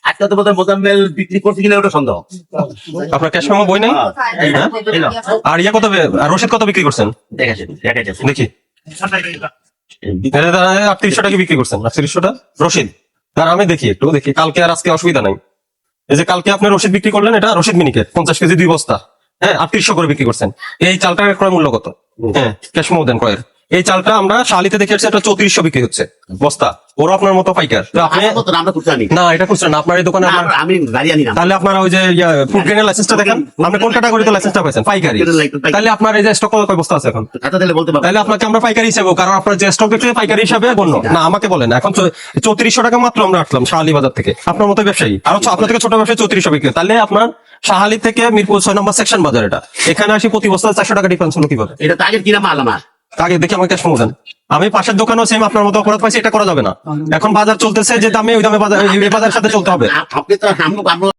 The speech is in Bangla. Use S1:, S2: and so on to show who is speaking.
S1: আজকে তো বোধহয় মোজাম্মেল বিক্রি করতে গেলে ওটা সন্দেহ।
S2: আপনার ক্যাশ মেমো বই নাই? আর ইয়া কত আর রসিদ কত বিক্রি করছেন দেখি। 3800 টাকা বিক্রি করছেন, 3800টা রসিদ। আর আমি দেখি একটু দেখি, কালকে আর আজকে অসুবিধা নাই। এই যে কালকে আপনি রসিদ বিক্রি করলেন, এটা রসিদ মিনিকেট 50 কেজি 2 বস্তা, হ্যাঁ 3800 করে বিক্রি করছেন। এই চালটার ক্রয় মূল্য কত? হ্যাঁ ক্যাশ মেমো দেন ক্রয়ের। এই চালটা আমরা শালিতে দেখে আসছি, এটা 3400 বিক্রি হচ্ছে বস্তা। ওরা আপনার মতো পাইকার। তো আপনি না, এটা খুচরা না, আপনার এই দোকানে
S1: আমি গাড়ি আনি না।
S2: তাহলে আপনার ওই যে ফুড গ্রেনের লাইসেন্সটা দেখেন, আপনি কোন ক্যাটাগরিতে লাইসেন্সটা পাইছেন? পাইকারি। তাহলে আপনার এই যে স্টক কয় বস্তা আছে এখন? তাহলে আপনাকে আমরা পাইকারি হিসেবে, কারণ আপনার যে স্টক বিক্রি পাইকারি হিসাবে গণ্য না। আমাকে বলেন এখন 3400 টাকা মাত্র আমরা আসলাম শাহালি বাজার থেকে, আপনার মতো ব্যবসায়ী আর আপনার থেকে ছোট ব্যবসায়ী 3400 বিক্রি। তাহলে আপনার শাহালি থেকে মিরপুর 6 নম্বর সেকশন বাজার, এটা এখানে আসি প্রতি বস্তা 400 টাকা ডিফারেন্স হলো কিভাবে?
S1: এটা তো আগের কিনা মাল আমার।
S2: আগে দেখি আমাকে ক্যাশ মেমো দেন। আমি পাশের দোকানও সেম আপনার মতো অপরাধ পাইছি, এটা করা যাবে না। এখন বাজার চলতেছে যে দামে, ওই দামে বাজার, এই বাজারের সাথে চলতে হবে।
S1: আপনি তো